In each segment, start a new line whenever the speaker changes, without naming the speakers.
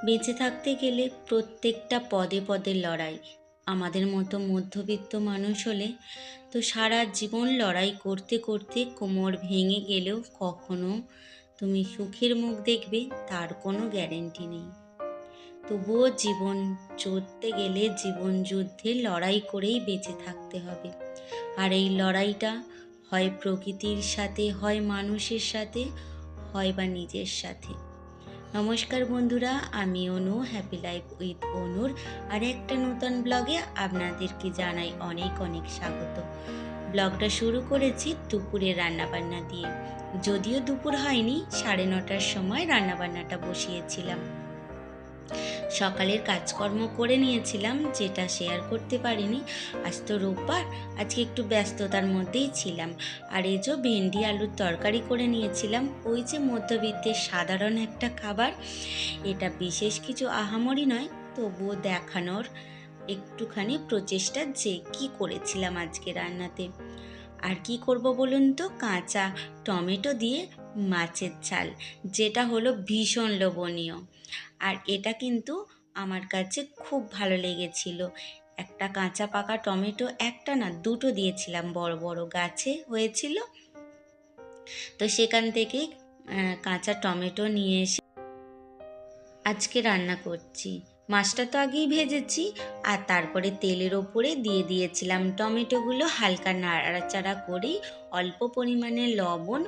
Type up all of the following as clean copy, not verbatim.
বেঁচে থাকতে গেলে প্রত্যেকটা পদে পদে লড়াই। আমাদের মতো মধ্যবিত্ত মানুষ হলে তো সারা জীবন লড়াই করতে করতে কোমর ভেঙে গেলেও কখনো তুমি সুখের মুখ দেখবে তার কোনো গ্যারেন্টি নেই। তবুও জীবন চলতে গেলে জীবন যুদ্ধে লড়াই করেই বেঁচে থাকতে হবে। আর এই লড়াইটা হয় প্রকৃতির সাথে, হয় মানুষের সাথে, হয় বা নিজের সাথে। নমস্কার বন্ধুরা, আমি অনু, হ্যাপি লাইফ উইথ অনুর আর একটা নতুন ব্লগে আপনাদেরকে জানাই অনেক অনেক স্বাগত। ব্লগটা শুরু করেছি দুপুরে রান্নাবান্না দিয়ে। যদিও দুপুর হয়নি, 9:30টার সময় রান্নাবান্নাটা বসিয়েছিলাম। সকালের কাজকর্ম করে নিয়েছিলাম, যেটা শেয়ার করতে পারিনি। আজ তো রোববার, আজকে একটু ব্যস্ততার মধ্যেই ছিলাম। আর এই যে ভেন্ডি আলুর তরকারি করে নিয়েছিলাম, ওই যে মধ্যবিত্তের সাধারণ একটা খাবার। এটা বিশেষ কিছু আহামরি নয়, তবুও দেখানোর একটুখানি প্রচেষ্টা যে কি করেছিলাম আজকে রান্নাতে। আর কি করব বলুন তো, কাঁচা টমেটো দিয়ে মাছের ঝাল, যেটা হলো ভীষণ লোভনীয়। আর এটা কিন্তু আমার কাছে খুব ভালো লেগেছিল। একটা কাঁচা পাকা টমেটো, একটা না দুটো দিয়েছিলাম, বড় বড় গাছে হয়েছিল। তো সেখান থেকে কাঁচা টমেটো নিয়ে এসে আজকে রান্না করছি। মাছটা তো আগেই ভেজেছি, আর তারপরে তেলের ওপরে দিয়ে দিয়েছিলাম টমেটোগুলো, হালকা নাড়াচাড়া করেই অল্প পরিমাণে লবণ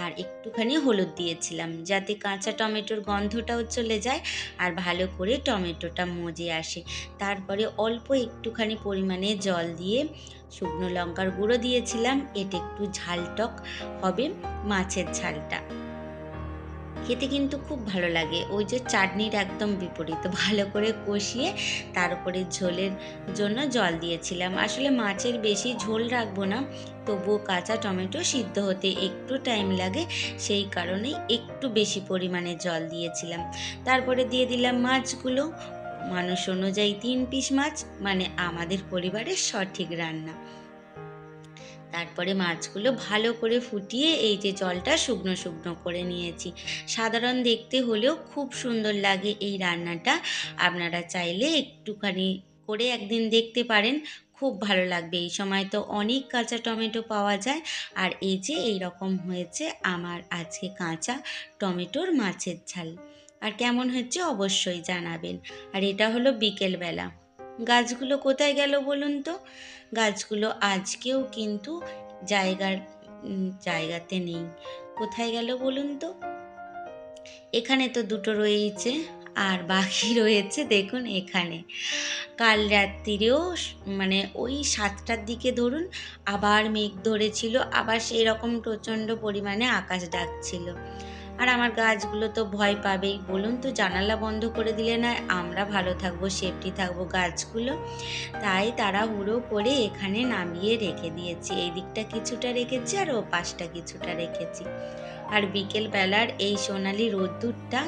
আর একটুখানি হলুদ দিয়েছিলাম, যাতে কাঁচা টমেটোর গন্ধটাও চলে যায় আর ভালো করে টমেটোটা মজে আসে। তারপরে অল্প একটুখানি পরিমাণে জল দিয়ে শুকনো লঙ্কার গুঁড়ো দিয়েছিলাম। এটা একটু ঝালটক হবে মাছের ঝালটা, খেতে কিন্তু খুব ভালো লাগে। ওই যে চাটনির একদম বিপরীত। ভালো করে কষিয়ে তার উপরে ঝোলের জন্য জল দিয়েছিলাম। আসলে মাছের বেশি ঝোল রাখবো না, তবুও কাঁচা টমেটো সিদ্ধ হতে একটু টাইম লাগে, সেই কারণেই একটু বেশি পরিমাণে জল দিয়েছিলাম। তারপরে দিয়ে দিলাম মাছগুলো। মানুষ অনুযায়ী 3 পিস মাছ, মানে আমাদের পরিবারের সঠিক রান্না। তারপরে মাছগুলো ভালো করে ফুটিয়ে এই যে জলটা শুকনো শুকনো করে নিয়েছি। সাধারণ দেখতে হলেও খুব সুন্দর লাগে এই রান্নাটা। আপনারা চাইলে একটুখানি করে একদিন দেখতে পারেন, খুব ভালো লাগবে। এই সময় তো অনেক কাঁচা টমেটো পাওয়া যায়। আর এই যে এই রকম হয়েছে আমার আজকে কাঁচা টমেটোর মাছের ঝাল। আর কেমন হচ্ছে অবশ্যই জানাবেন। আর এটা হলো বিকেলবেলা। গাছগুলো কোথায় গেল বলুন তো? গাছগুলো আজকেও কিন্তু জায়গাতে নেই। কোথায় গেল বলুন তো? এখানে তো দুটো রয়েছে, আর বাকি রয়েছে দেখুন এখানে। কাল রাত্রিরেও মানে ওই 7টার দিকে ধরুন আবার মেঘ ধরেছিল, আবার সেই রকম প্রচণ্ড পরিমাণে আকাশ ডাকছিল। আর আমার গাছগুলো তো ভয় পাবেই, বলুন তো? জানালা বন্ধ করে দিলে না আমরা ভালো থাকবো, সেফটি থাকবো গাছগুলো? তাই তাড়াহুড়ো করে এখানে নামিয়ে রেখে দিয়েছি। এই দিকটা কিছুটা রেখেছি আর ও পাশটা কিছুটা রেখেছি। আর বিকেল বেলার এই সোনালি রোদ্দুরটা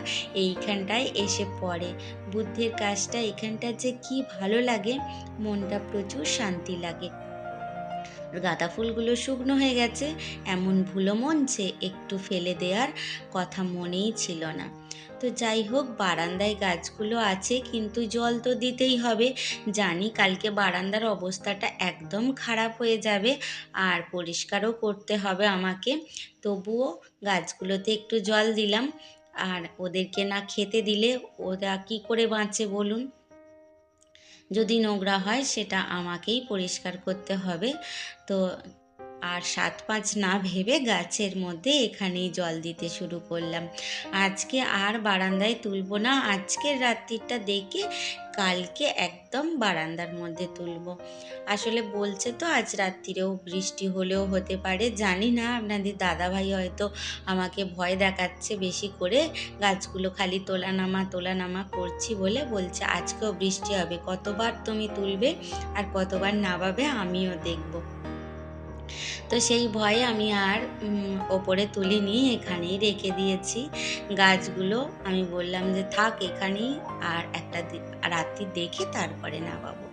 এইখানটায় এসে পড়ে, বুদ্ধের কাজটা এখানটা যে কি ভালো লাগে, মনটা প্রচুর শান্তি লাগে। গাঁদা ফুলগুলো শুকনো হয়ে গেছে, এমন ভুলো মন যে একটু ফেলে দেওয়ার কথা মনেই ছিল না। তো যাই হোক, বারান্দায় গাছগুলো আছে, কিন্তু জল তো দিতেই হবে। জানি কালকে বারান্দার অবস্থাটা একদম খারাপ হয়ে যাবে, আর পরিষ্কারও করতে হবে আমাকে। তবুও গাছগুলোতে একটু জল দিলাম। আর ওদেরকে না খেতে দিলে ওরা কী করে বাঁচে বলুন? যদি নোংরা হয় সেটা আমাকেই পরিষ্কার করতে হবে। তো আর 7-5 না ভেবে গাছের মধ্যে এখানেই জল দিতে শুরু করলাম। আজকে আর বারান্দায় তুলব না, আজকের রাত্রিটা দেখে কালকে একদম বারান্দার মধ্যে তুলব। আসলে বলছে তো আজ রাত্রিরেও বৃষ্টি হলেও হতে পারে, জানি না। আপনাদের দাদাভাই হয়তো আমাকে ভয় দেখাচ্ছে বেশি করে, গাছগুলো খালি তোলা নামা করছি বলে বলছে আজকেও বৃষ্টি হবে, কতবার তুমি তুলবে আর কতবার নামাবে আমিও দেখব। তো সেই ভয়ে আমি আর ওপরে তুলিনি, এখানেই রেখে দিয়েছি গাছগুলো। আমি বললাম যে থাক এখানেই, আর একটা রাত্রি দেখে তারপরে নামাবো।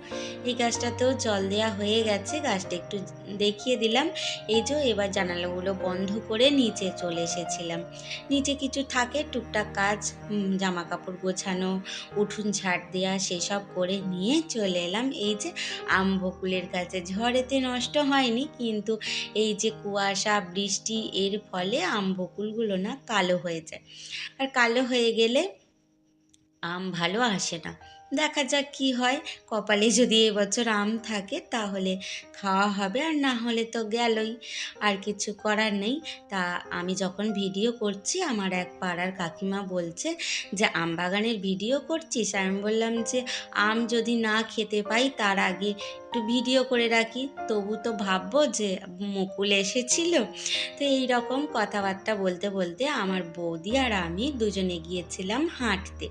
এই গাছটাতেও জল দেওয়া হয়ে গেছে, গাছটা একটু দেখিয়ে দিলাম। এই যে এবার জানালাগুলো বন্ধ করে নিচে চলে এসেছিলাম। নিচে কিছু থাকে টুকটাক কাজ, জামা কাপড় গোছানো, উঠোন ঝাড় দেওয়া, সেসব করে নিয়ে চলে এলাম এই যে আম বকুলের কাছে। ঝড়েতে নষ্ট হয়নি, কিন্তু এই যে কুয়াশা বৃষ্টি এর ফলে আম বকুলগুলো না কালো হয়ে যায়, আর কালো হয়ে গেলে আম ভালো আসে না। দেখা যাক কি হয়, কপালে যদি এবছর আম থাকে তাহলে খাওয়া হবে, আর না হলে তো গেলই, আর কিছু করার নেই। তা আমি যখন ভিডিও করছি, আমার এক পাড়ার কাকিমা বলছে যে আম বাগানের ভিডিও করছিস? আমি বললাম যে আম যদি না খেতে পাই তার আগে একটু ভিডিও করে রাখি, তবু তো ভাববো যে মুকুল এসেছিল। তো এই রকম কথাবার্তা বলতে বলতে আমার বৌদি আর আমি দুজনে গিয়েছিলাম হাঁটতে।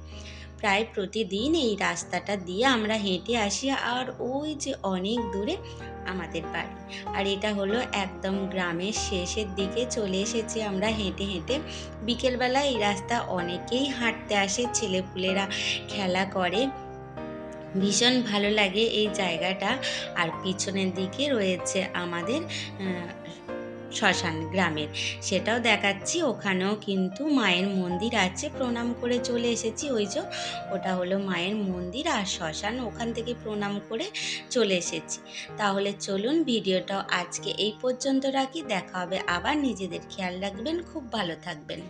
প্রায় প্রতিদিন এই রাস্তাটা দিয়ে আমরা হেঁটে আসি, আর ওই যে অনেক দূরে আমাদের বাড়ি। আর এটা হলো একদম গ্রামের শেষের দিকে চলে এসেছি আমরা হেঁটে হেঁটে। বিকেলবেলা এই রাস্তা অনেকেই হাঁটতে আসে, ছেলেপুলেরা খেলা করে, ভীষণ ভালো লাগে এই জায়গাটা। আর পিছনের দিকে রয়েছে আমাদের শ্মশান গ্রামের, সেটাও দেখাচ্ছি। ওখানেও কিন্তু মায়ের মন্দির আছে, প্রণাম করে চলে এসেছি। ওই যে ওটা হলো মায়ের মন্দির আর শ্মশান, ওখান থেকে প্রণাম করে চলে এসেছি। তাহলে চলুন ভিডিওটাও আজকে এই পর্যন্ত রাখি, দেখা হবে আবার। নিজেদের খেয়াল রাখবেন, খুব ভালো থাকবেন।